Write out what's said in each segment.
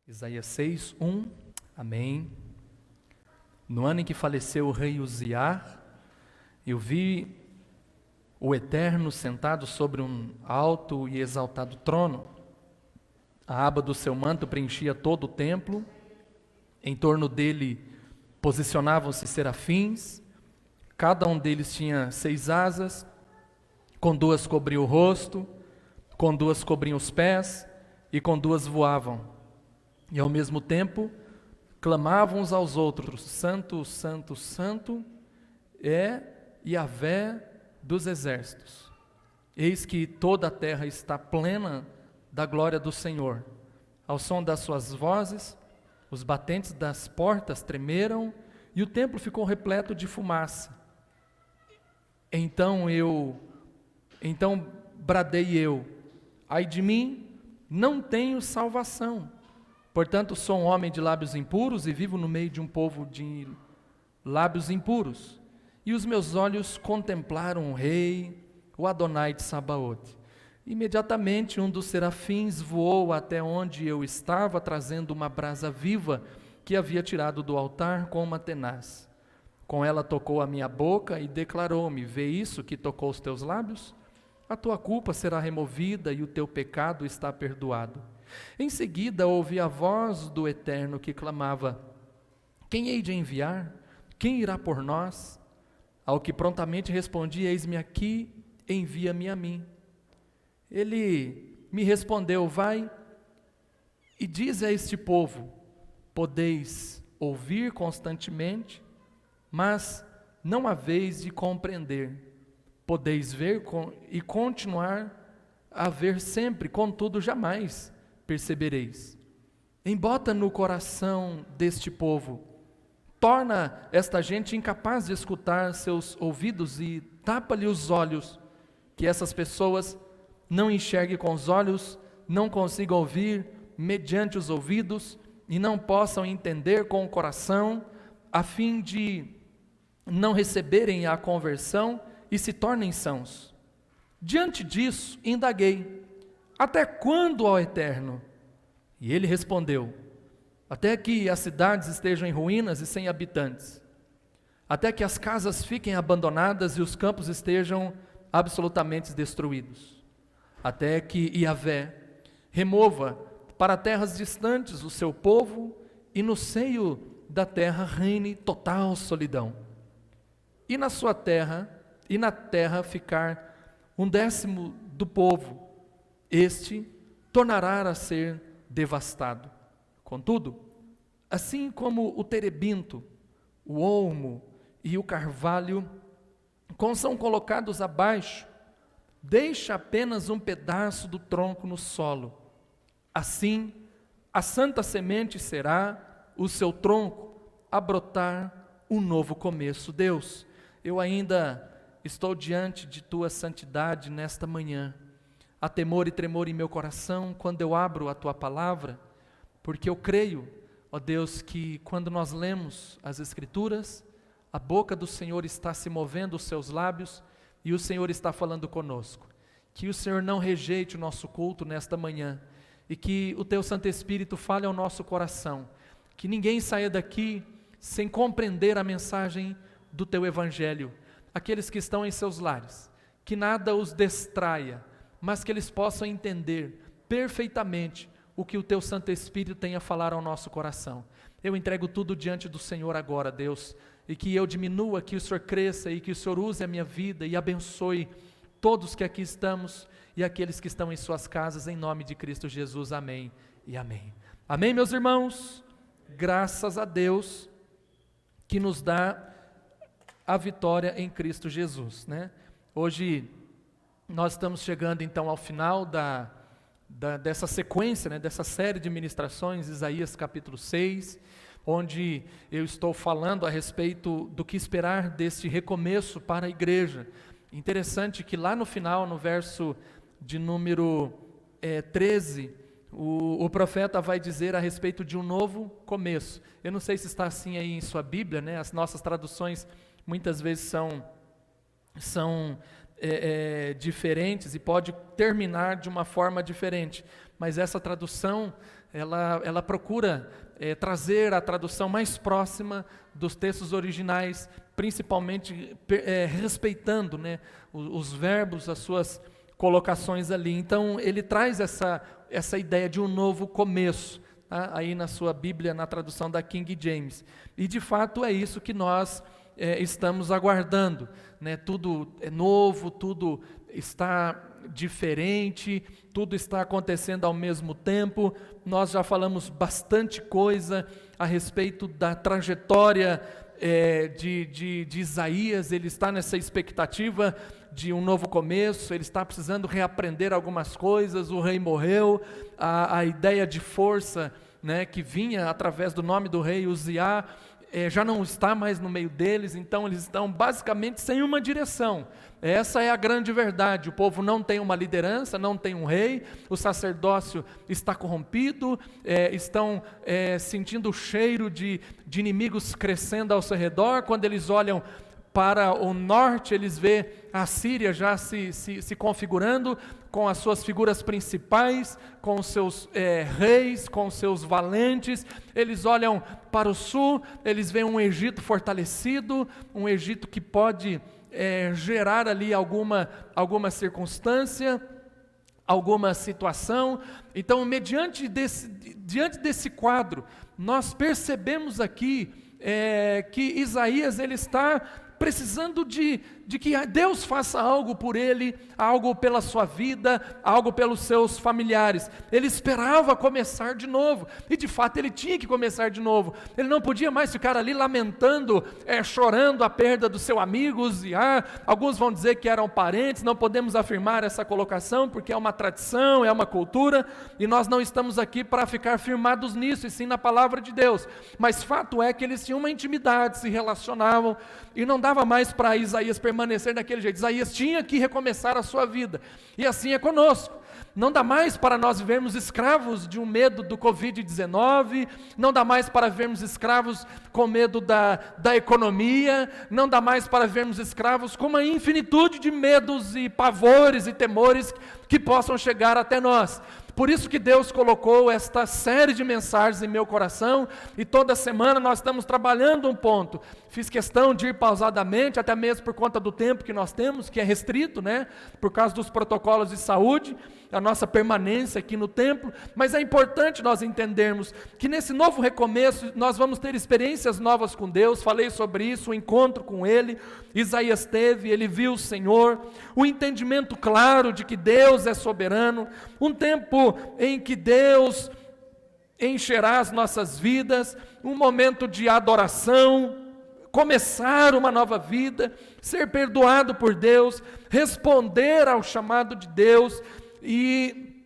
Isaías 6:1, amém. No ano em que faleceu o rei Uziá, eu vi o Eterno sentado sobre um alto e exaltado trono. A aba do seu manto preenchia todo o templo. Em torno dele posicionavam-se serafins. Cada um deles tinha 6 asas, com 2 cobriam o rosto, com 2 cobriam os pés e com 2 voavam. E ao mesmo tempo clamavam uns aos outros: Santo, Santo, Santo é Yahvé dos exércitos. Eis que toda a terra está plena da glória do Senhor. Ao som das suas vozes, os batentes das portas tremeram e o templo ficou repleto de fumaça. Então bradei eu: ai de mim, não tenho salvação. Portanto, sou um homem de lábios impuros e vivo no meio de um povo de lábios impuros. E os meus olhos contemplaram o rei, o Adonai de Sabaote. Imediatamente um dos serafins voou até onde eu estava, trazendo uma brasa viva que havia tirado do altar com uma tenaz. Com ela tocou a minha boca e declarou-me: vê isso que tocou os teus lábios? A tua culpa será removida e o teu pecado está perdoado. Em seguida ouvi a voz do Eterno que clamava: quem hei de enviar? Quem irá por nós? Ao que prontamente respondi: eis-me aqui, envia-me a mim. Ele me respondeu: vai e diz a este povo: podeis ouvir constantemente, mas não haveis de compreender. Podeis ver e continuar a ver sempre, contudo jamais percebereis. Embota no coração deste povo, torna esta gente incapaz de escutar seus ouvidos e tapa-lhe os olhos, que essas pessoas não enxerguem com os olhos, não consigam ouvir mediante os ouvidos e não possam entender com o coração, a fim de não receberem a conversão e se tornem sãos. Diante disso, indaguei: até quando, ó Eterno? E ele respondeu: até que as cidades estejam em ruínas e sem habitantes, até que as casas fiquem abandonadas e os campos estejam absolutamente destruídos, até que Yahvé remova para terras distantes o seu povo e no seio da terra reine total solidão. E na sua terra, e na terra ficar 1/10 do povo, este tornará a ser devastado. Contudo, assim como o terebinto, o olmo e o carvalho são colocados abaixo, deixa apenas um pedaço do tronco no solo. Assim, a santa semente será o seu tronco a brotar um novo começo. Deus, eu ainda estou diante de tua santidade nesta manhã. Há temor e tremor em meu coração quando eu abro a tua palavra, porque eu creio, ó Deus, que quando nós lemos as Escrituras, a boca do Senhor está se movendo, os seus lábios, e o Senhor está falando conosco. Que o Senhor não rejeite o nosso culto nesta manhã, e que o teu Santo Espírito fale ao nosso coração, que ninguém saia daqui sem compreender a mensagem do teu Evangelho. Aqueles que estão em seus lares, que nada os distraia, mas que eles possam entender perfeitamente o que o teu Santo Espírito tem a falar ao nosso coração. Eu entrego tudo diante do Senhor agora, Deus, e que eu diminua, que o Senhor cresça e que o Senhor use a minha vida e abençoe todos que aqui estamos e aqueles que estão em suas casas, em nome de Cristo Jesus, amém e amém. Amém, meus irmãos? Graças a Deus que nos dá a vitória em Cristo Jesus, né? Hoje nós estamos chegando então ao final dessa sequência, né, dessa série de ministrações, Isaías capítulo 6, onde eu estou falando a respeito do que esperar deste recomeço para a igreja. Interessante que lá no final, no verso de número 13, o profeta vai dizer a respeito de um novo começo. Eu não sei se está assim aí em sua Bíblia, né? As nossas traduções muitas vezes são diferentes e pode terminar de uma forma diferente, mas essa tradução ela procura trazer a tradução mais próxima dos textos originais, principalmente respeitando, né, os verbos, as suas colocações ali. Então ele traz essa ideia de um novo começo, tá? Aí na sua Bíblia, na tradução da King James. E de fato é isso que nós estamos aguardando, né? Tudo é novo, tudo está diferente, tudo está acontecendo ao mesmo tempo. Nós já falamos bastante coisa a respeito da trajetória de Isaías. Ele está nessa expectativa de um novo começo, ele está precisando reaprender algumas coisas. O rei morreu, a ideia de força, né, que vinha através do nome do rei Uziá, já não está mais no meio deles. Então eles estão basicamente sem uma direção. Essa é a grande verdade. O povo não tem uma liderança, não tem um rei, o sacerdócio está corrompido, estão sentindo o cheiro de inimigos crescendo ao seu redor. Quando eles olham para o norte, eles vê a Síria já se configurando, com as suas figuras principais, com os seus reis, com os seus valentes. Eles olham para o sul, eles veem um Egito fortalecido, um Egito que pode gerar ali alguma circunstância, alguma situação. Então, diante desse quadro, nós percebemos aqui que Isaías ele está precisando de que Deus faça algo por ele, algo pela sua vida, algo pelos seus familiares. Ele esperava começar de novo, e de fato ele tinha que começar de novo. Ele não podia mais ficar ali lamentando, chorando a perda do seu amigo Uziá. Alguns vão dizer que eram parentes, não podemos afirmar essa colocação, porque é uma tradição, é uma cultura, e nós não estamos aqui para ficar firmados nisso, e sim na palavra de Deus. Mas fato é que eles tinham uma intimidade, se relacionavam, e não dava mais para Isaías permanecer daquele jeito. Isaías tinha que recomeçar a sua vida, e assim é conosco. Não dá mais para nós vivermos escravos de um medo do Covid-19, não dá mais para vivermos escravos com medo da economia, não dá mais para vivermos escravos com uma infinitude de medos e pavores e temores que possam chegar até nós. Por isso que Deus colocou esta série de mensagens em meu coração, e toda semana nós estamos trabalhando um ponto. Fiz questão de ir pausadamente, até mesmo por conta do tempo que nós temos, que é restrito, né? Por causa dos protocolos de saúde, a nossa permanência aqui no templo. Mas é importante nós entendermos que nesse novo recomeço nós vamos ter experiências novas com Deus. Falei sobre isso, o encontro com Ele. Isaías teve, ele viu o Senhor, o entendimento claro de que Deus é soberano, um tempo em que Deus encherá as nossas vidas, um momento de adoração, começar uma nova vida, ser perdoado por Deus, responder ao chamado de Deus. E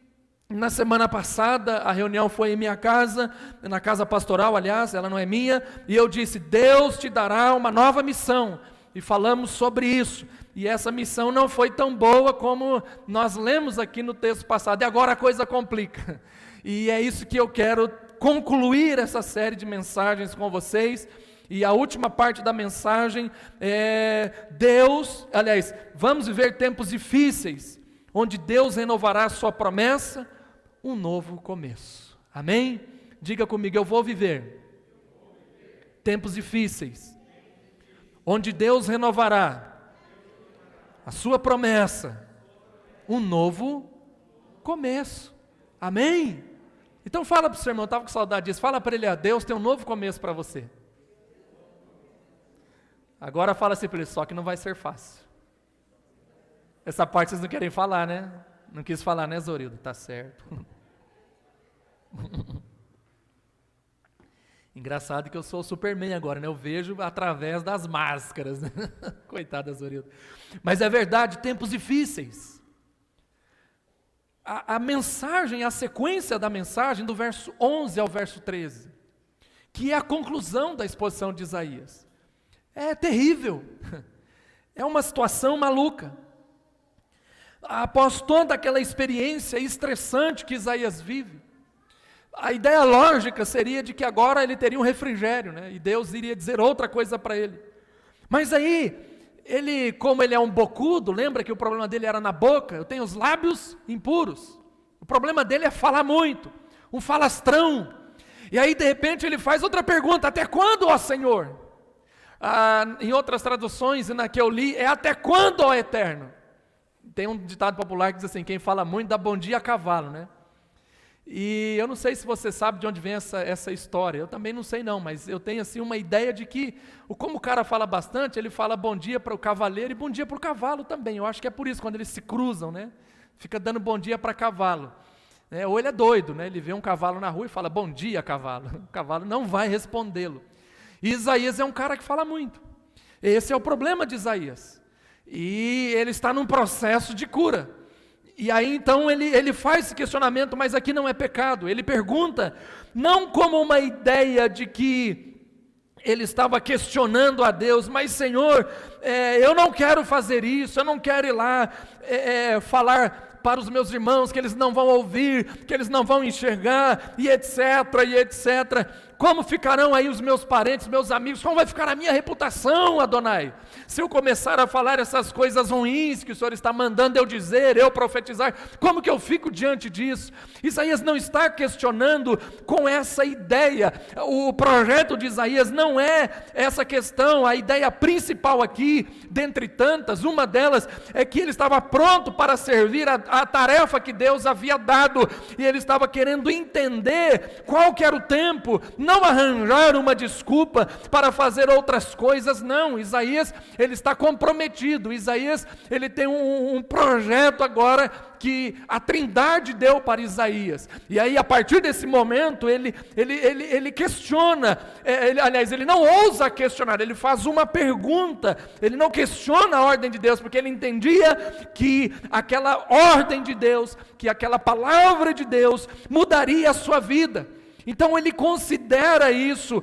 na semana passada a reunião foi em minha casa, na casa pastoral, aliás, ela não é minha, e eu disse: Deus te dará uma nova missão, e falamos sobre isso. E essa missão não foi tão boa como nós lemos aqui no texto passado, e agora a coisa complica. E é isso que eu quero concluir essa série de mensagens com vocês. E a última parte da mensagem é vamos viver tempos difíceis, onde Deus renovará a sua promessa, um novo começo. Amém? Diga comigo: eu vou viver tempos difíceis, onde Deus renovará a sua promessa, um novo começo. Amém? Então fala para o seu irmão, eu estava com saudade disso, fala para ele: Deus tem um novo começo para você. Agora fala assim para ele: só que não vai ser fácil. Essa parte vocês não querem falar, né? Não quis falar, né, Zorildo? Tá certo. Engraçado que eu sou o Superman agora, né? Eu vejo através das máscaras, né? Coitada, Zorildo. Mas é verdade, tempos difíceis. A mensagem, a sequência da mensagem, do verso 11 ao verso 13, que é a conclusão da exposição de Isaías, é terrível. É uma situação maluca. Após toda aquela experiência estressante que Isaías vive, a ideia lógica seria de que agora ele teria um refrigério, né? E Deus iria dizer outra coisa para ele. Mas aí, como ele é um bocudo, lembra que o problema dele era na boca? Eu tenho os lábios impuros. O problema dele é falar muito. um falastrão. E aí de repente ele faz outra pergunta: até quando, ó Senhor? Em outras traduções, e na que eu li, é até quando, ó Eterno? Tem um ditado popular que diz assim: quem fala muito dá bom dia a cavalo, né? E eu não sei se você sabe de onde vem essa história, eu também não sei não, mas eu tenho assim uma ideia de que, como o cara fala bastante, ele fala bom dia para o cavaleiro e bom dia para o cavalo também. Eu acho que é por isso, quando eles se cruzam, né? Fica dando bom dia para cavalo. Ou ele é doido, né? Ele vê um cavalo na rua e fala bom dia, cavalo. O cavalo não vai respondê-lo. E Isaías é um cara que fala muito. Esse é o problema de Isaías. E ele está num processo de cura. E aí então ele faz esse questionamento, mas aqui não é pecado. Ele pergunta, não como uma ideia de que ele estava questionando a Deus, mas Senhor, eu não quero fazer isso, eu não quero ir lá falar para os meus irmãos que eles não vão ouvir, que eles não vão enxergar, e etc, e etc. Como ficarão aí os meus parentes, meus amigos? Como vai ficar a minha reputação, Adonai? Se eu começar a falar essas coisas ruins que o Senhor está mandando eu dizer, eu profetizar, como que eu fico diante disso? Isaías não está questionando com essa ideia. O projeto de Isaías não é essa questão. A ideia principal aqui, dentre tantas, uma delas é que ele estava pronto para servir a tarefa que Deus havia dado, e ele estava querendo entender qual que era o tempo, não arranjar uma desculpa para fazer outras coisas, não. Isaías, ele está comprometido. Isaías, ele tem um projeto agora que a Trindade deu para Isaías, e aí a partir desse momento ele questiona, ele não ousa questionar, ele faz uma pergunta, ele não questiona a ordem de Deus, porque ele entendia que aquela ordem de Deus, que aquela palavra de Deus mudaria a sua vida. Então ele considera isso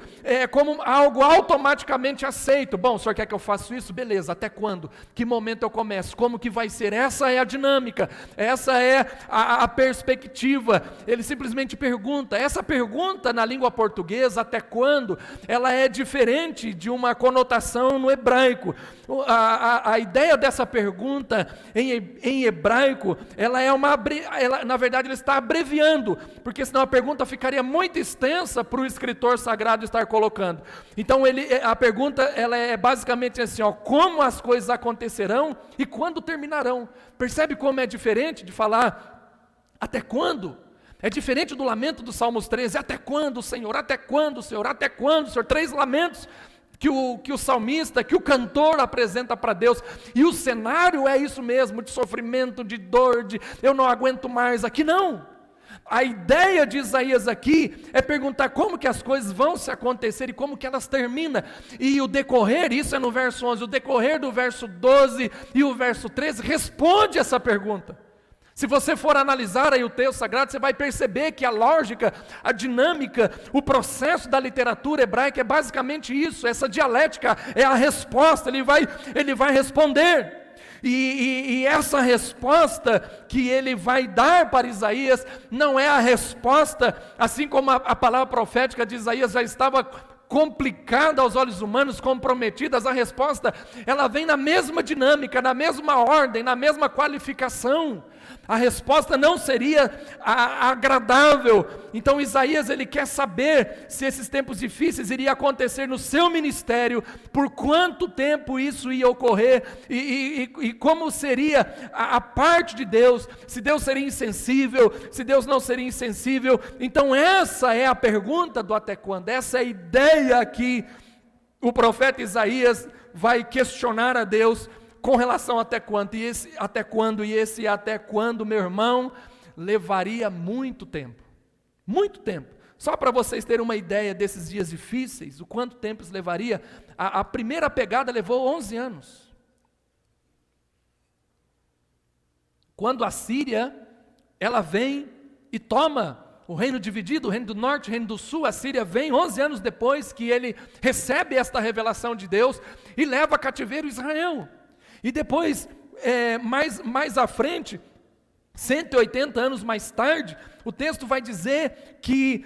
como algo automaticamente aceito. Bom, o senhor quer que eu faça isso? Beleza, até quando? Que momento eu começo? Como que vai ser? Essa é a dinâmica, essa é a perspectiva. Ele simplesmente pergunta. Essa pergunta na língua portuguesa, até quando, ela é diferente de uma conotação no hebraico. A ideia dessa pergunta em hebraico, na verdade ele está abreviando, porque senão a pergunta ficaria muito extensa para o escritor sagrado estar colocando. Então a pergunta ela é basicamente assim, como as coisas acontecerão e quando terminarão. Percebe como é diferente de falar até quando? É diferente do lamento do Salmos 13, até quando, Senhor? Até quando, Senhor? Até quando, Senhor? 3 lamentos que o salmista, que o cantor apresenta para Deus, e o cenário é isso mesmo, de sofrimento, de dor, de eu não aguento mais. Aqui não. A ideia de Isaías aqui é perguntar como que as coisas vão se acontecer e como que elas terminam. E o decorrer, isso é no verso 11, o decorrer do verso 12 e o verso 13 responde essa pergunta. Se você for analisar aí o texto sagrado, você vai perceber que a lógica, a dinâmica, o processo da literatura hebraica é basicamente isso, essa dialética é a resposta, ele vai responder. E essa resposta que ele vai dar para Isaías não é a resposta, assim como a palavra profética de Isaías já estava complicada aos olhos humanos, comprometidas, a resposta ela vem na mesma dinâmica, na mesma ordem, na mesma qualificação. A resposta não seria agradável. Então Isaías ele quer saber se esses tempos difíceis iriam acontecer no seu ministério, por quanto tempo isso ia ocorrer e como seria a parte de Deus, se Deus seria insensível, se Deus não seria insensível. Então essa é a pergunta do até quando, essa é a ideia que o profeta Isaías vai questionar a Deus com relação até quando, e esse até quando, meu irmão, levaria muito tempo, só para vocês terem uma ideia desses dias difíceis, o quanto tempo isso levaria, a primeira pegada levou 11 anos, quando a Síria, ela vem e toma o reino dividido, o reino do norte, o reino do sul, a Síria vem 11 anos depois que ele recebe esta revelação de Deus, e leva a cativeiro Israel. E depois, mais à frente, 180 anos mais tarde, o texto vai dizer que,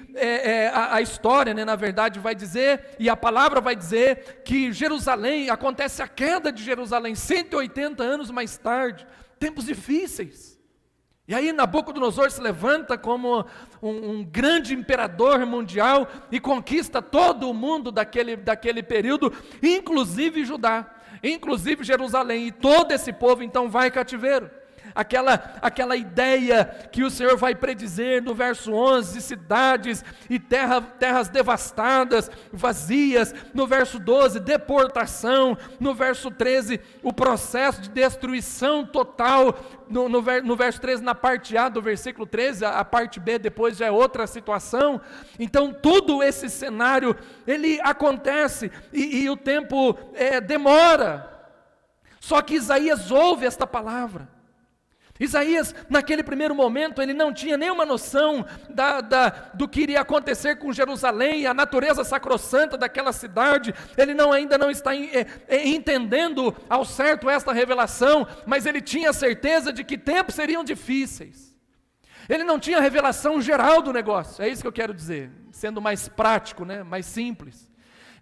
a história, na verdade, vai dizer, e a palavra vai dizer, que Jerusalém, acontece a queda de Jerusalém, 180 anos mais tarde, tempos difíceis. E aí Nabucodonosor se levanta como um grande imperador mundial e conquista todo o mundo daquele período, inclusive Judá, inclusive Jerusalém, e todo esse povo então vai em cativeiro. Aquela ideia que o Senhor vai predizer no verso 11, cidades e terras devastadas, vazias, no verso 12, deportação, no verso 13, o processo de destruição total, no verso 13, na parte A do versículo 13, a parte B depois já é outra situação. Então todo esse cenário, ele acontece e o tempo demora, só que Isaías ouve esta palavra. Isaías, naquele primeiro momento, ele não tinha nenhuma noção do que iria acontecer com Jerusalém, a natureza sacrossanta daquela cidade. Ele ainda não está entendendo ao certo esta revelação, mas ele tinha certeza de que tempos seriam difíceis. Ele não tinha a revelação geral do negócio, é isso que eu quero dizer, sendo mais prático, né, mais simples.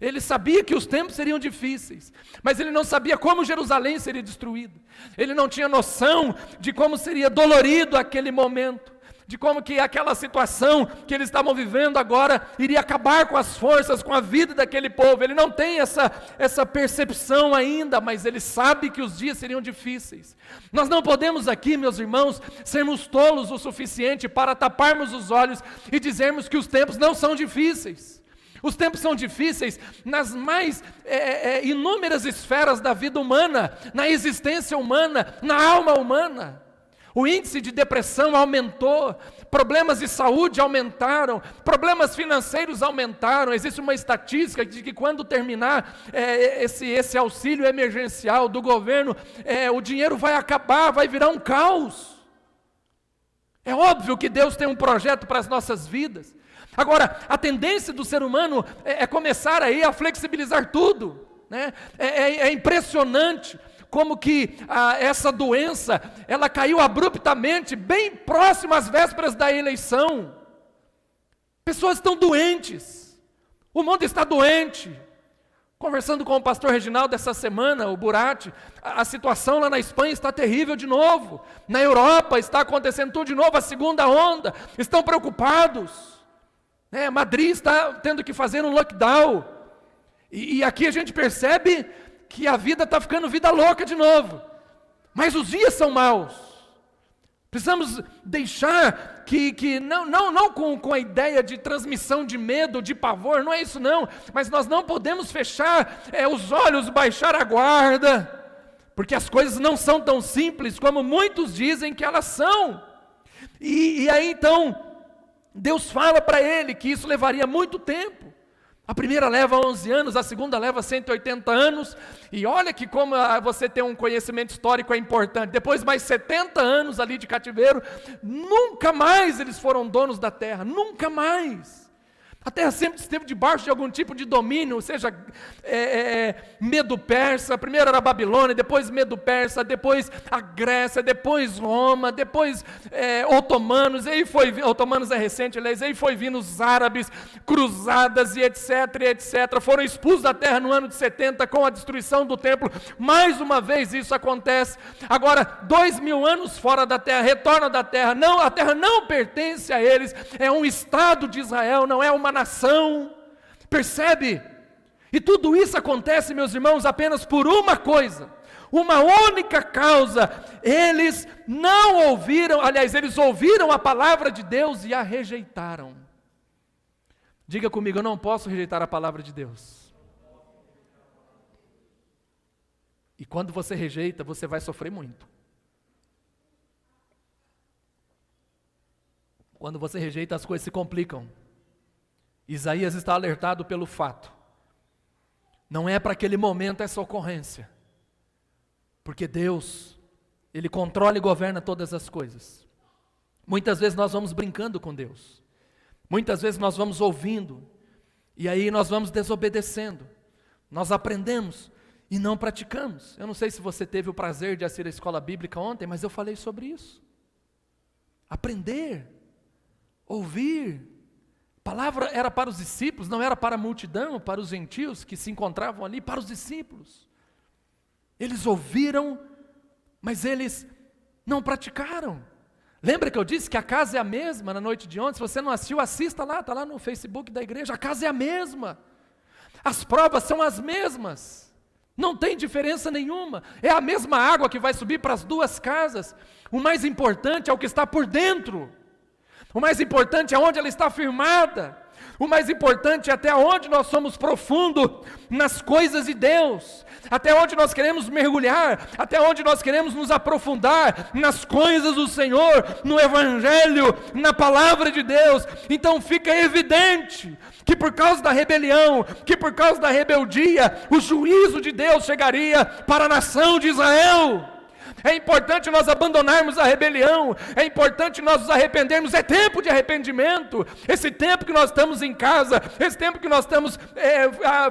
Ele sabia que os tempos seriam difíceis, mas ele não sabia como Jerusalém seria destruída. Ele não tinha noção de como seria dolorido aquele momento, de como que aquela situação que eles estavam vivendo agora iria acabar com as forças, com a vida daquele povo. Ele não tem essa percepção ainda, mas ele sabe que os dias seriam difíceis. Nós não podemos aqui, meus irmãos, sermos tolos o suficiente para taparmos os olhos e dizermos que os tempos não são difíceis. Os tempos são difíceis nas mais inúmeras esferas da vida humana, na existência humana, na alma humana. O índice de depressão aumentou, problemas de saúde aumentaram, problemas financeiros aumentaram. Existe uma estatística de que quando terminar esse auxílio emergencial do governo, o dinheiro vai acabar, vai virar um caos. É óbvio que Deus tem um projeto para as nossas vidas. Agora, a tendência do ser humano é começar aí a flexibilizar tudo, né? É impressionante como que essa doença, ela caiu abruptamente, bem próximo às vésperas da eleição. Pessoas estão doentes, o mundo está doente. Conversando com o pastor Reginaldo essa semana, o Burati, a situação lá na Espanha está terrível de novo. Na Europa está acontecendo tudo de novo, a segunda onda, estão preocupados. Madrid está tendo que fazer um lockdown, e aqui a gente percebe que a vida está ficando vida louca de novo, mas os dias são maus. Precisamos deixar que não com a ideia de transmissão de medo, de pavor, não é isso não, mas nós não podemos fechar os olhos, baixar a guarda, porque as coisas não são tão simples como muitos dizem que elas são. E aí então Deus fala para ele que isso levaria muito tempo. A primeira leva 11 anos, a segunda leva 180 anos, e olha que como você ter um conhecimento histórico é importante. Depois mais 70 anos ali de cativeiro, nunca mais eles foram donos da terra, nunca mais. A terra sempre esteve debaixo de algum tipo de domínio, ou seja, Medo-Persa, primeiro era a Babilônia, depois Medo-Persa, depois a Grécia, depois Roma, depois otomanos, otomanos é recente, aliás, aí foi vindo os árabes, cruzadas e etc, foram expulsos da terra no ano de 70 com a destruição do templo. Mais uma vez isso acontece. Agora 2000 anos fora da terra, retorna da terra, não, a terra não pertence a eles, é um estado de Israel, não é uma nação, percebe? E tudo isso acontece, meus irmãos, apenas por uma coisa, uma única causa: eles não ouviram, aliás, eles ouviram a palavra de Deus e a rejeitaram. Diga comigo, eu não posso rejeitar a palavra de Deus. E quando você rejeita, você vai sofrer muito. Quando você rejeita, as coisas se complicam. Isaías está alertado pelo fato. Não é para aquele momento essa ocorrência. Porque Deus, Ele controla e governa todas as coisas. Muitas vezes nós vamos brincando com Deus. Muitas vezes nós vamos ouvindo. E aí nós vamos desobedecendo. Nós aprendemos e não praticamos. Eu não sei se você teve o prazer de assistir a escola bíblica ontem, mas eu falei sobre isso. Aprender, ouvir. A palavra era para os discípulos, não era para a multidão, para os gentios que se encontravam ali, para os discípulos. Eles ouviram, mas eles não praticaram. Lembra que eu disse que a casa é a mesma na noite de ontem? Se você não assistiu, assista lá, está lá no Facebook da igreja. A casa é a mesma. As provas são as mesmas. Não tem diferença nenhuma. É a mesma água que vai subir para as duas casas. O mais importante é o que está por dentro. O mais importante é onde ela está firmada. O mais importante é até onde nós somos profundos nas coisas de Deus, até onde nós queremos mergulhar, até onde nós queremos nos aprofundar nas coisas do Senhor, no Evangelho, na Palavra de Deus. Então fica evidente que por causa da rebelião, que por causa da rebeldia, o juízo de Deus chegaria para a nação de Israel. É importante nós abandonarmos a rebelião, é importante nós nos arrependermos, é tempo de arrependimento. Esse tempo que nós estamos em casa, esse tempo que nós estamos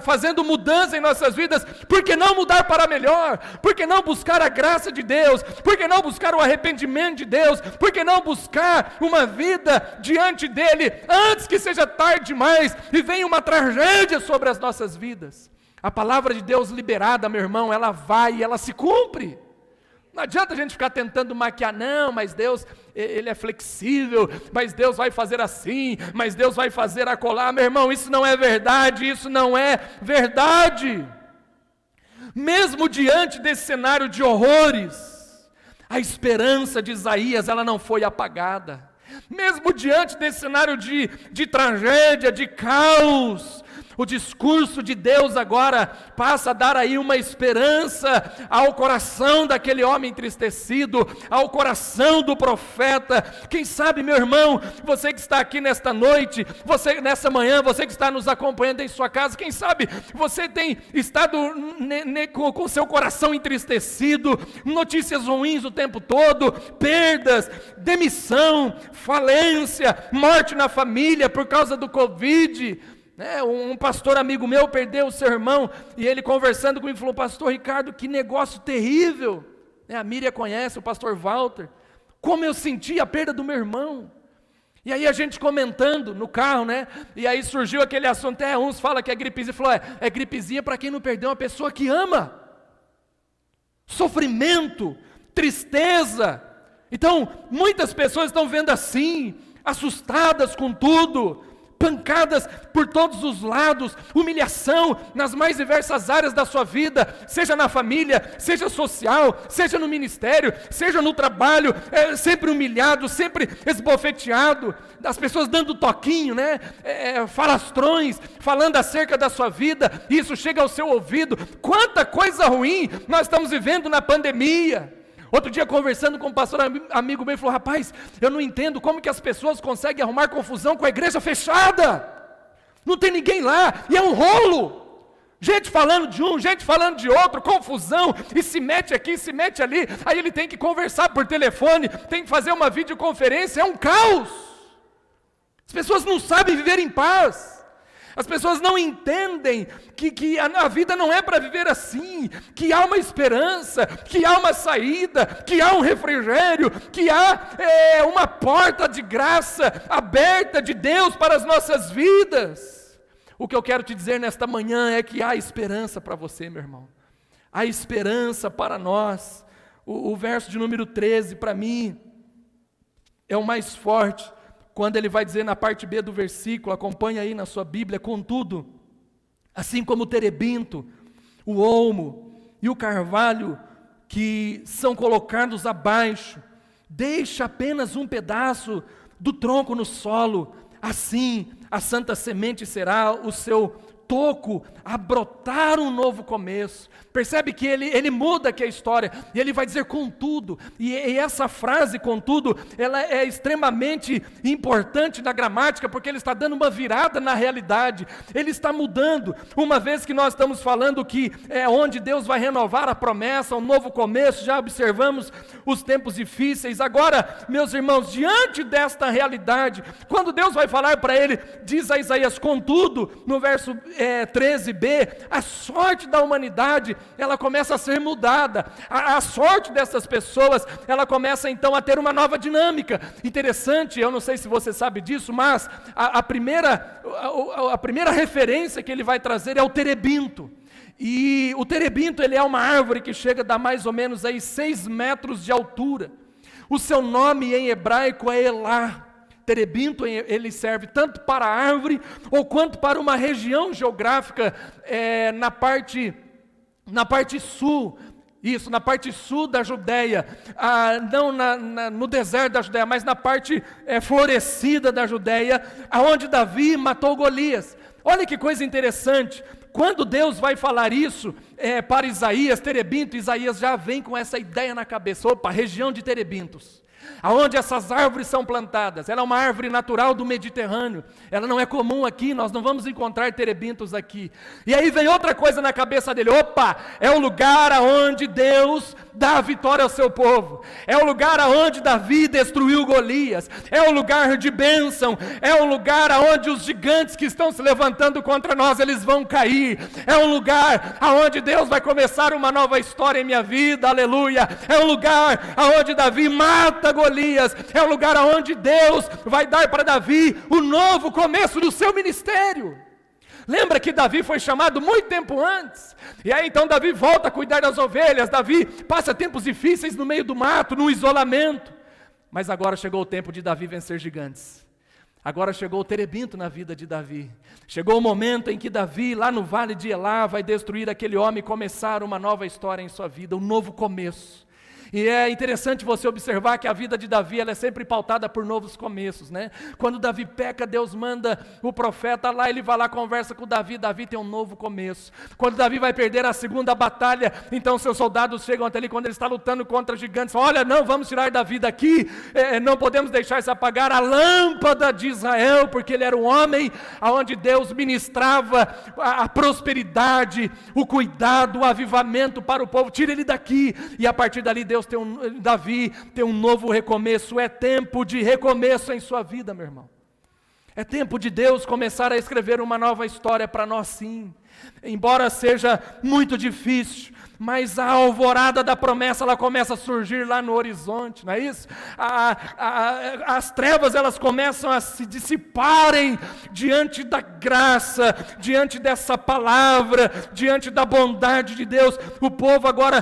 fazendo mudança em nossas vidas, por que não mudar para melhor? Por que não buscar a graça de Deus? Por que não buscar o arrependimento de Deus? Por que não buscar uma vida diante dEle, antes que seja tarde demais e venha uma tragédia sobre as nossas vidas? A palavra de Deus liberada, meu irmão, ela vai e ela se cumpre. Não adianta a gente ficar tentando maquiar, não, mas Deus, Ele é flexível, mas Deus vai fazer assim, mas Deus vai fazer acolá. Meu irmão, isso não é verdade, isso não é verdade. Mesmo diante desse cenário de horrores, a esperança de Isaías, ela não foi apagada. Mesmo diante desse cenário de tragédia, de caos, o discurso de Deus agora passa a dar aí uma esperança ao coração daquele homem entristecido, ao coração do profeta. Quem sabe, meu irmão, você que está aqui nesta noite, você nessa manhã, você que está nos acompanhando em sua casa, quem sabe você tem estado com seu coração entristecido, notícias ruins o tempo todo, perdas, demissão, falência, morte na família por causa do Covid. Um pastor amigo meu perdeu o seu irmão, e ele conversando comigo falou: pastor Ricardo, que negócio terrível. A Miriam conhece, o pastor Walter, como eu senti a perda do meu irmão. E aí a gente comentando no carro, e aí surgiu aquele assunto, uns falam que é gripezinha, falou, é gripezinha para quem não perdeu uma pessoa que ama. Sofrimento, tristeza. Então, muitas pessoas estão vendo assim, assustadas com tudo, pancadas por todos os lados, humilhação nas mais diversas áreas da sua vida, seja na família, seja social, seja no ministério, seja no trabalho, sempre humilhado, sempre esbofeteado, as pessoas dando toquinho, falastrões, falando acerca da sua vida, e isso chega ao seu ouvido. Quanta coisa ruim nós estamos vivendo na pandemia. Outro dia conversando com um pastor amigo meu, ele falou: rapaz, eu não entendo como que as pessoas conseguem arrumar confusão com a igreja fechada, não tem ninguém lá, e é um rolo, gente falando de um, gente falando de outro, confusão, e se mete aqui, se mete ali, aí ele tem que conversar por telefone, tem que fazer uma videoconferência, é um caos. As pessoas não sabem viver em paz. As pessoas não entendem que a vida não é para viver assim, que há uma esperança, que há uma saída, que há um refrigério, que há uma porta de graça aberta de Deus para as nossas vidas. O que eu quero te dizer nesta manhã é que há esperança para você, meu irmão. Há esperança para nós. O verso de número 13, para mim, é o mais forte. Quando ele vai dizer na parte B do versículo, acompanha aí na sua Bíblia: contudo, assim como o terebinto, o olmo e o carvalho que são colocados abaixo, deixa apenas um pedaço do tronco no solo, assim a santa semente será o seu toco a brotar um novo começo. Percebe que ele muda aqui a história, e ele vai dizer contudo, e essa frase contudo, ela é extremamente importante na gramática, porque ele está dando uma virada na realidade, ele está mudando, uma vez que nós estamos falando que é onde Deus vai renovar a promessa, um novo começo, já observamos os tempos difíceis. Agora, meus irmãos, diante desta realidade, quando Deus vai falar para ele, diz a Isaías, contudo, no verso 13b, a sorte da humanidade, ela começa a ser mudada, a sorte dessas pessoas, ela começa então a ter uma nova dinâmica. Interessante, eu não sei se você sabe disso, mas a primeira referência que ele vai trazer é o terebinto. E o terebinto, ele é uma árvore que chega a dar mais ou menos aí 6 metros de altura. O seu nome em hebraico é Elá. Terebinto, ele serve tanto para a árvore, ou quanto para uma região geográfica na parte sul. Isso, na parte sul da Judéia, não no deserto da Judéia, mas na parte florescida da Judéia, aonde Davi matou Golias. Olha que coisa interessante, quando Deus vai falar isso para Isaías, Terebinto, Isaías já vem com essa ideia na cabeça, opa, região de terebintos. Aonde essas árvores são plantadas, ela é uma árvore natural do Mediterrâneo, ela não é comum aqui, nós não vamos encontrar terebintos aqui. E aí vem outra coisa na cabeça dele, opa, é o lugar aonde Deus dá a vitória ao seu povo, é o lugar aonde Davi destruiu Golias, é o lugar de bênção, é o lugar aonde os gigantes que estão se levantando contra nós, eles vão cair, é um lugar aonde Deus vai começar uma nova história em minha vida, aleluia, é um lugar aonde Davi mata Golias, é o lugar aonde Deus vai dar para Davi o novo começo do seu ministério. Lembra que Davi foi chamado muito tempo antes, e aí então Davi volta a cuidar das ovelhas, Davi passa tempos difíceis no meio do mato, no isolamento, mas agora chegou o tempo de Davi vencer gigantes, agora chegou o terebinto na vida de Davi, chegou o momento em que Davi lá no vale de Elá vai destruir aquele homem e começar uma nova história em sua vida, um novo começo. E é interessante você observar que a vida de Davi ela é sempre pautada por novos começos, né? Quando Davi peca, Deus manda o profeta lá, ele vai lá, conversa com Davi, Davi tem um novo começo. Quando Davi vai perder a segunda batalha, então seus soldados chegam até ele quando ele está lutando contra gigantes, olha, não, vamos tirar Davi daqui, não podemos deixar se apagar a lâmpada de Israel, porque ele era um homem onde Deus ministrava a prosperidade, o cuidado, o avivamento para o povo, tira ele daqui, e a partir dali Davi tem um novo recomeço. É tempo de recomeço em sua vida, meu irmão. É tempo de Deus começar a escrever uma nova história para nós, sim. Embora seja muito difícil, mas a alvorada da promessa, ela começa a surgir lá no horizonte, não é isso? As trevas, elas começam a se dissiparem diante da graça, diante dessa palavra, diante da bondade de Deus. O povo agora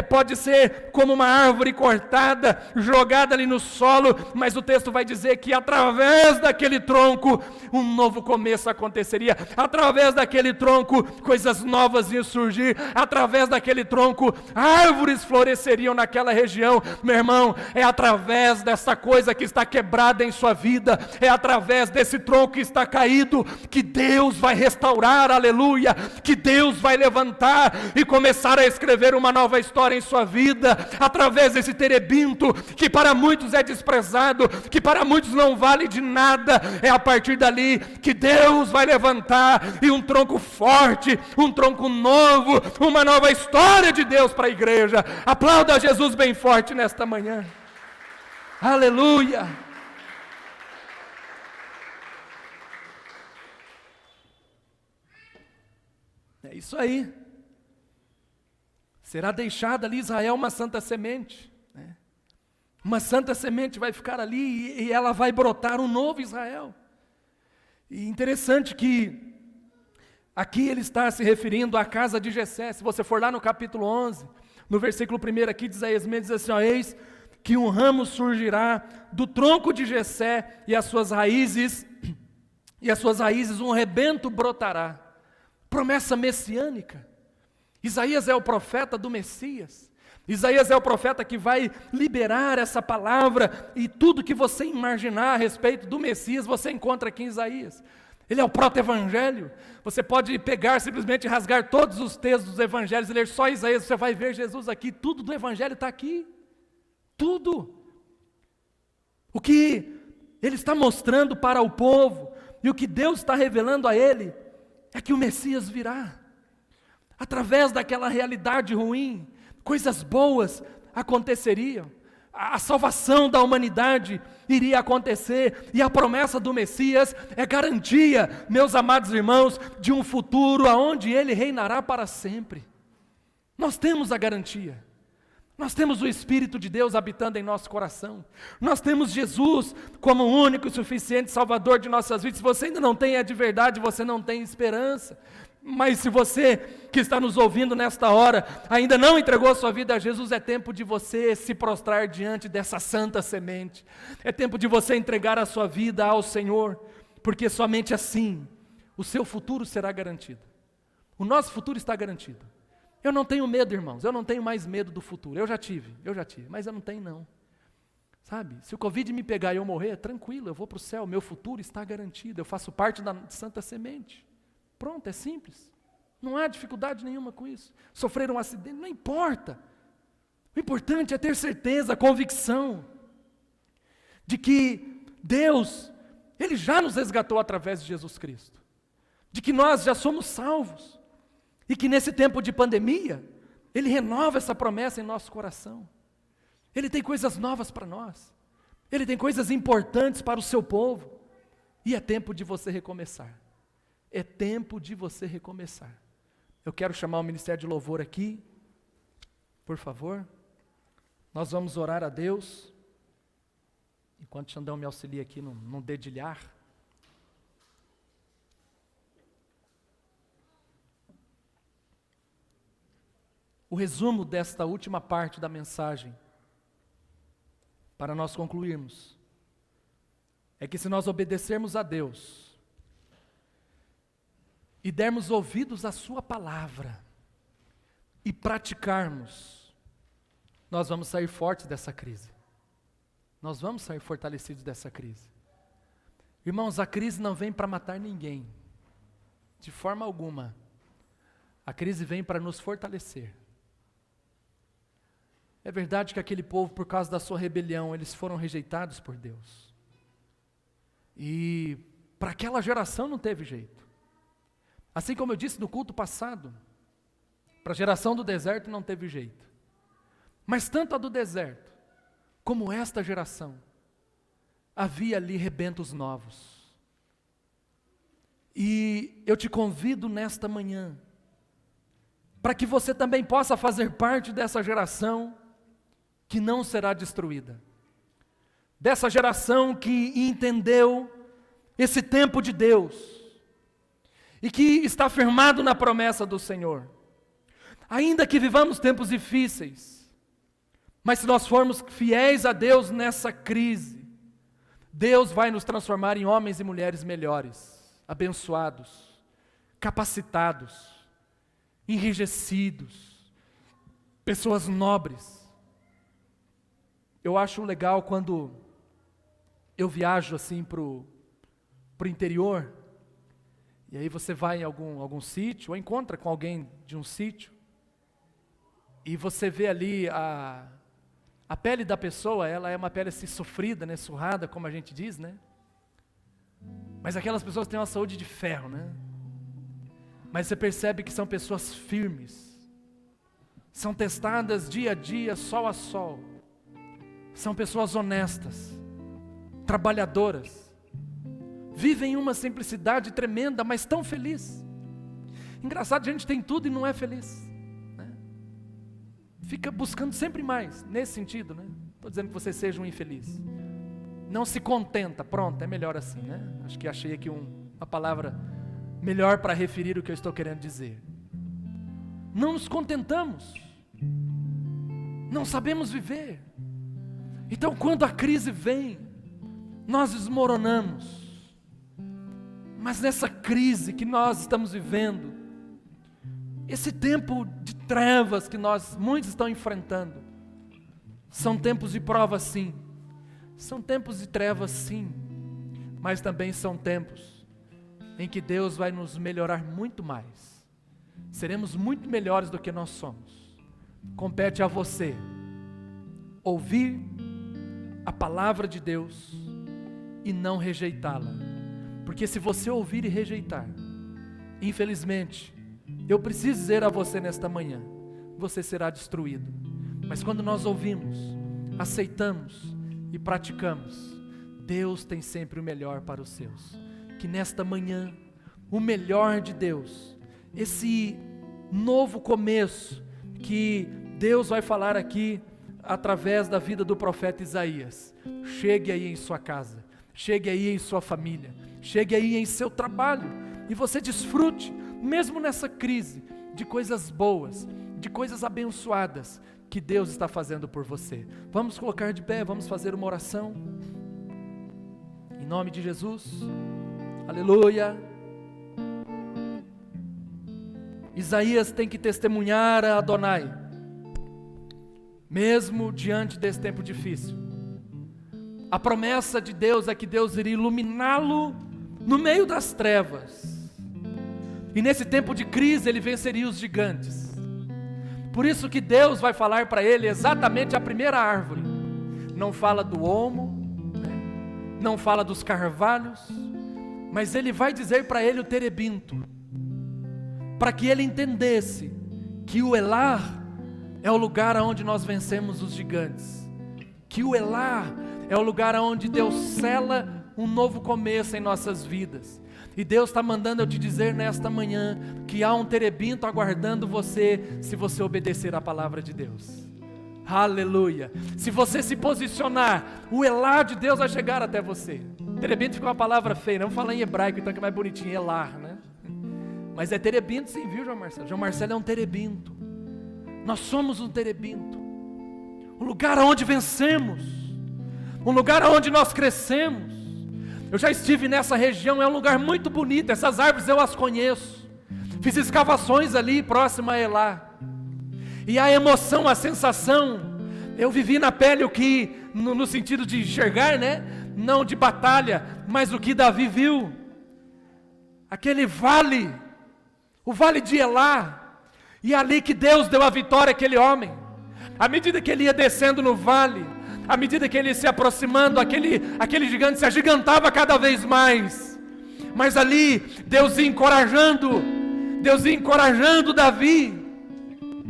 pode ser como uma árvore cortada, jogada ali no solo, mas o texto vai dizer que através daquele tronco, um novo começo aconteceria, através daquele tronco, coisas novas iam surgir, através daquele tronco, árvores floresceriam naquela região. Meu irmão, é através dessa coisa que está quebrada em sua vida, é através desse tronco que está caído, que Deus vai restaurar, aleluia, que Deus vai levantar e começar a escrever uma nova história em sua vida, através desse terebinto, que para muitos é desprezado, que para muitos não vale de nada, é a partir dali que Deus vai levantar, e um tronco forte, um tronco novo, uma nova história de Deus para a igreja. Aplauda Jesus bem forte nesta manhã. Aleluia. É isso aí. Será deixada ali Israel uma santa semente, né? Uma santa semente vai ficar ali e ela vai brotar um novo Israel. E interessante que aqui ele está se referindo à casa de Jessé. Se você for lá no capítulo 11, no versículo 1 aqui de Isaías, diz assim, ó, eis que um ramo surgirá do tronco de Jessé e as suas raízes um rebento brotará. Promessa messiânica. Isaías é o profeta do Messias. Isaías é o profeta que vai liberar essa palavra, e tudo que você imaginar a respeito do Messias, você encontra aqui em Isaías. Ele é o proto-evangelho. Você pode pegar, simplesmente rasgar todos os textos dos evangelhos e ler só Isaías, você vai ver Jesus aqui, tudo do evangelho está aqui. Tudo. O que ele está mostrando para o povo, e o que Deus está revelando a ele, é que o Messias virá. Através daquela realidade ruim, coisas boas aconteceriam. A salvação da humanidade iria acontecer, e a promessa do Messias é garantia, meus amados irmãos, de um futuro onde Ele reinará para sempre. Nós temos a garantia, nós temos o Espírito de Deus habitando em nosso coração, nós temos Jesus como o único e suficiente Salvador de nossas vidas. Se você ainda não tem de verdade, você não tem esperança. Mas se você que está nos ouvindo nesta hora ainda não entregou a sua vida a Jesus, é tempo de você se prostrar diante dessa santa semente. É tempo de você entregar a sua vida ao Senhor, porque somente assim o seu futuro será garantido. O nosso futuro está garantido. Eu não tenho medo, irmãos, eu não tenho mais medo do futuro. Eu já tive, mas eu não tenho não. Sabe, se o Covid me pegar e eu morrer, tranquilo, eu vou para o céu, meu futuro está garantido, eu faço parte da santa semente. Pronto, é simples. Não há dificuldade nenhuma com isso. Sofrer um acidente, não importa. O importante é ter certeza, convicção de que Deus, Ele já nos resgatou através de Jesus Cristo. De que nós já somos salvos. E que nesse tempo de pandemia, Ele renova essa promessa em nosso coração. Ele tem coisas novas para nós. Ele tem coisas importantes para o seu povo. E é tempo de você recomeçar. É tempo de você recomeçar. Eu quero chamar o Ministério de Louvor aqui, por favor. Nós vamos orar a Deus, enquanto o Xandão me auxilia aqui no dedilhar. O resumo desta última parte da mensagem, para nós concluirmos, é que se nós obedecermos a Deus, e dermos ouvidos à sua palavra, e praticarmos, nós vamos sair fortes dessa crise. Nós vamos sair fortalecidos dessa crise. Irmãos, a crise não vem para matar ninguém, de forma alguma. A crise vem para nos fortalecer. É verdade que aquele povo, por causa da sua rebelião, eles foram rejeitados por Deus. E para aquela geração não teve jeito. Assim como eu disse no culto passado, para a geração do deserto não teve jeito. Mas tanto a do deserto, como esta geração, havia ali rebentos novos. E eu te convido nesta manhã, para que você também possa fazer parte dessa geração que não será destruída. Dessa geração que entendeu esse tempo de Deus, e que está firmado na promessa do Senhor. Ainda que vivamos tempos difíceis, mas se nós formos fiéis a Deus nessa crise, Deus vai nos transformar em homens e mulheres melhores, abençoados, capacitados, enrijecidos, pessoas nobres. Eu acho legal quando eu viajo assim para o interior, e aí você vai em algum sítio, ou encontra com alguém de um sítio, e você vê ali a pele da pessoa, ela é uma pele assim sofrida, né, surrada, como a gente diz, né? Mas aquelas pessoas têm uma saúde de ferro, né? Mas você percebe que são pessoas firmes, são testadas dia a dia, sol a sol, são pessoas honestas, trabalhadoras, vivem uma simplicidade tremenda, mas tão feliz. Engraçado, a gente tem tudo e não é feliz, né? Fica buscando sempre mais, nesse sentido, né? Estou dizendo que você seja um infeliz. Não se contenta, pronto, é melhor assim, né? Acho que achei aqui uma palavra melhor para referir o que eu estou querendo dizer. Não nos contentamos, não sabemos viver. Então quando a crise vem, nós desmoronamos. Mas nessa crise que nós estamos vivendo, esse tempo de trevas que muitos estão enfrentando, são tempos de prova sim, são tempos de trevas sim, mas também são tempos em que Deus vai nos melhorar muito mais, seremos muito melhores do que nós somos. Compete a você ouvir a palavra de Deus e não rejeitá-la. Porque se você ouvir e rejeitar, infelizmente, eu preciso dizer a você nesta manhã, você será destruído. Mas quando nós ouvimos, aceitamos e praticamos, Deus tem sempre o melhor para os seus. Que nesta manhã, o melhor de Deus, esse novo começo que Deus vai falar aqui através da vida do profeta Isaías, chegue aí em sua casa, chegue aí em sua família, chegue aí em seu trabalho, e você desfrute mesmo nessa crise, de coisas boas, de coisas abençoadas que Deus está fazendo por você. Vamos colocar de pé, vamos fazer uma oração. Em nome de Jesus. Aleluia. Isaías tem que testemunhar a Adonai, mesmo diante desse tempo difícil. A promessa de Deus é que Deus iria iluminá-lo no meio das trevas. E nesse tempo de crise ele venceria os gigantes. Por isso que Deus vai falar para ele exatamente a primeira árvore. Não fala do olmo, não fala dos carvalhos, mas ele vai dizer para ele o terebinto, para que ele entendesse que o Elar é o lugar onde nós vencemos os gigantes, que o Elar é o lugar onde Deus sela um novo começo em nossas vidas. E Deus está mandando eu te dizer nesta manhã que há um terebinto aguardando você, se você obedecer à palavra de Deus. Aleluia. Se você se posicionar, o Elar de Deus vai chegar até você. Terebinto fica uma palavra feia, não fala em hebraico, então que é mais bonitinho, Elar, né? Mas é terebinto sim, viu, João Marcelo? João Marcelo é um terebinto. Nós somos um terebinto. Um lugar onde vencemos. Um lugar onde nós crescemos. Eu já estive nessa região, é um lugar muito bonito, essas árvores eu as conheço. Fiz escavações ali, próximo a Elá. E a emoção, a sensação, eu vivi na pele o que, no sentido de enxergar, né? Não de batalha, mas o que Davi viu. Aquele vale, o vale de Elá. E é ali que Deus deu a vitória àquele homem. À medida que ele ia descendo no vale, à medida que ele ia se aproximando, aquele gigante se agigantava cada vez mais. Mas ali, Deus ia encorajando Davi.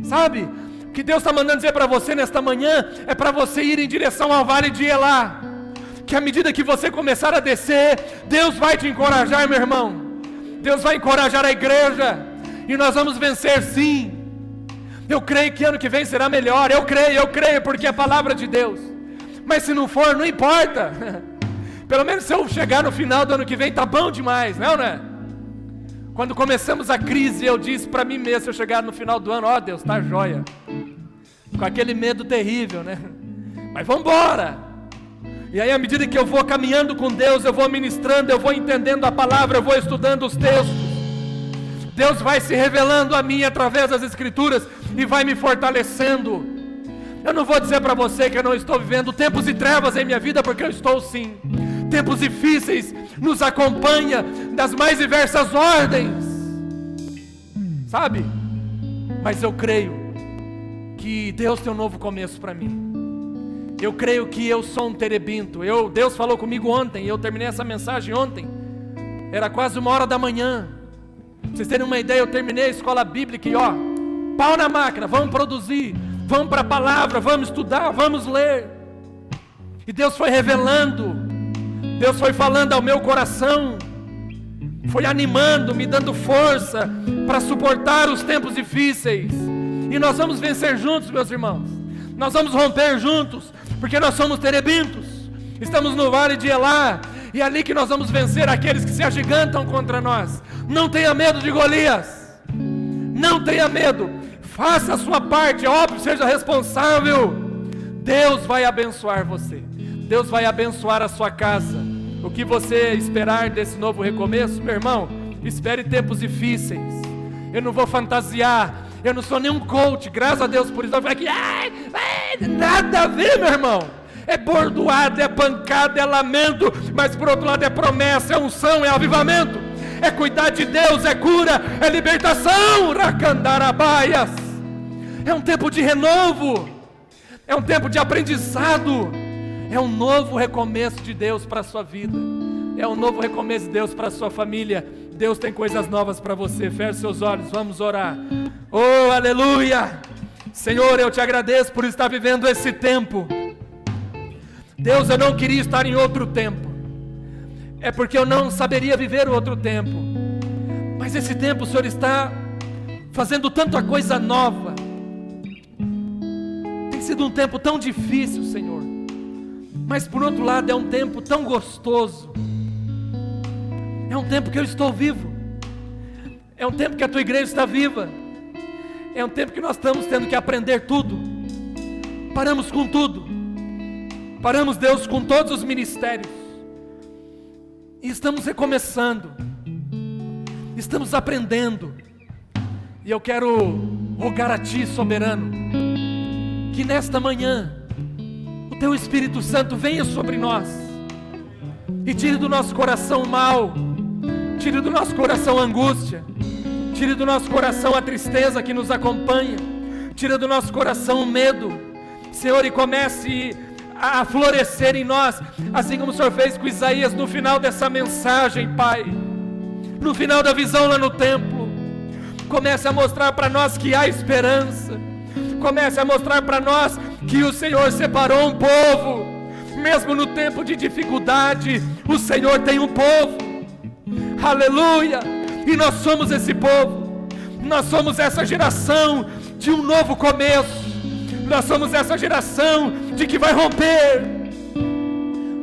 Sabe? O que Deus está mandando dizer para você nesta manhã, é para você ir em direção ao vale de Elá. Que à medida que você começar a descer, Deus vai te encorajar, meu irmão. Deus vai encorajar a igreja. E nós vamos vencer sim. Eu creio que ano que vem será melhor. Eu creio, porque é a palavra de Deus. Mas se não for, não importa. Pelo menos se eu chegar no final do ano que vem, tá bom demais, não é? Quando começamos a crise, eu disse para mim mesmo, se eu chegar no final do ano, ó Deus, tá jóia. Com aquele medo terrível, né? Mas vamos embora. E aí à medida que eu vou caminhando com Deus, eu vou ministrando, eu vou entendendo a palavra, eu vou estudando os textos. Deus vai se revelando a mim através das Escrituras e vai me fortalecendo. Eu não vou dizer para você que eu não estou vivendo tempos de trevas em minha vida, porque eu estou sim. Tempos difíceis nos acompanham das mais diversas ordens, sabe? Mas eu creio que Deus tem um novo começo para mim. Eu creio que eu sou um terebinto. Deus falou comigo ontem, e eu terminei essa mensagem ontem. Era quase 1h da manhã. Pra vocês terem uma ideia, eu terminei a escola bíblica e ó, pau na máquina, vamos produzir. Vamos para a palavra, vamos estudar, vamos ler. E Deus foi revelando, Deus foi falando ao meu coração, foi animando, me dando força para suportar os tempos difíceis. E nós vamos vencer juntos, meus irmãos. Nós vamos romper juntos, porque nós somos terebintos. Estamos no vale de Elá, e é ali que nós vamos vencer aqueles que se agigantam contra nós. Não tenha medo de Golias, não tenha medo. Faça a sua parte, óbvio, seja responsável. Deus vai abençoar você. Deus vai abençoar a sua casa. O que você esperar desse novo recomeço, meu irmão, espere tempos difíceis. Eu não vou fantasiar. Eu não sou nenhum coach, graças a Deus por isso. Eu falei que nada a ver, meu irmão. É bordoada, é pancada, é lamento. Mas por outro lado é promessa, é unção, é avivamento. É cuidar de Deus, é cura, é libertação. Racandarabaias. É um tempo de renovo, é um tempo de aprendizado, é um novo recomeço de Deus para a sua vida, é um novo recomeço de Deus para a sua família. Deus tem coisas novas para você. Feche seus olhos, vamos orar. Oh, aleluia! Senhor, eu te agradeço por estar vivendo esse tempo. Deus, eu não queria estar em outro tempo, é porque eu não saberia viver o outro tempo. Mas esse tempo o Senhor está fazendo tanta coisa nova. Tem sido um tempo tão difícil, Senhor, mas por outro lado é um tempo tão gostoso. É um tempo que eu estou vivo. É um tempo que a tua igreja está viva. É um tempo que nós estamos tendo que aprender tudo. Paramos com tudo. Paramos, Deus, com todos os ministérios. E estamos recomeçando. Estamos aprendendo. E eu quero rogar a Ti, soberano, que nesta manhã o Teu Espírito Santo venha sobre nós e tire do nosso coração o mal, tire do nosso coração a angústia, tire do nosso coração a tristeza que nos acompanha, tire do nosso coração o medo, Senhor, e comece a florescer em nós, assim como o Senhor fez com Isaías no final dessa mensagem, Pai, no final da visão lá no templo. Comece a mostrar para nós que há esperança. Comece a mostrar para nós que o Senhor separou um povo. Mesmo no tempo de dificuldade, o Senhor tem um povo. Aleluia! E nós somos esse povo. Nós somos essa geração de um novo começo. Nós somos essa geração de que vai romper.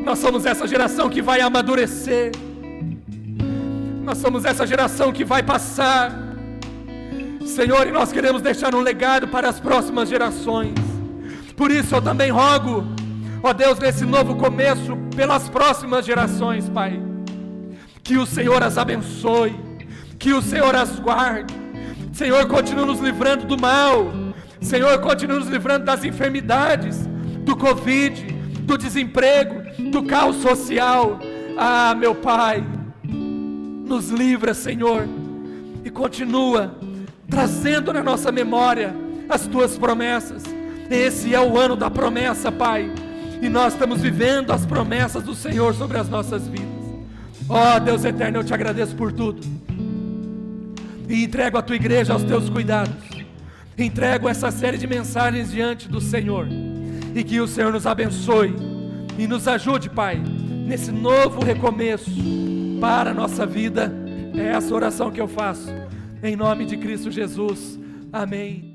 Nós somos essa geração que vai amadurecer. Nós somos essa geração que vai passar. Senhor, e nós queremos deixar um legado para as próximas gerações. Por isso eu também rogo, ó Deus, nesse novo começo, pelas próximas gerações, Pai, que o Senhor as abençoe, que o Senhor as guarde. Senhor, continue nos livrando do mal. Senhor, continue nos livrando das enfermidades, do Covid, do desemprego, do caos social. Ah, meu Pai, nos livra, Senhor, e continua trazendo na nossa memória as Tuas promessas. Esse é o ano da promessa, Pai, e nós estamos vivendo as promessas do Senhor sobre as nossas vidas. Ó Deus eterno, eu Te agradeço por tudo, e entrego a Tua igreja aos Teus cuidados, entrego essa série de mensagens diante do Senhor, e que o Senhor nos abençoe, e nos ajude, Pai, nesse novo recomeço para a nossa vida. É essa oração que eu faço, em nome de Cristo Jesus, amém.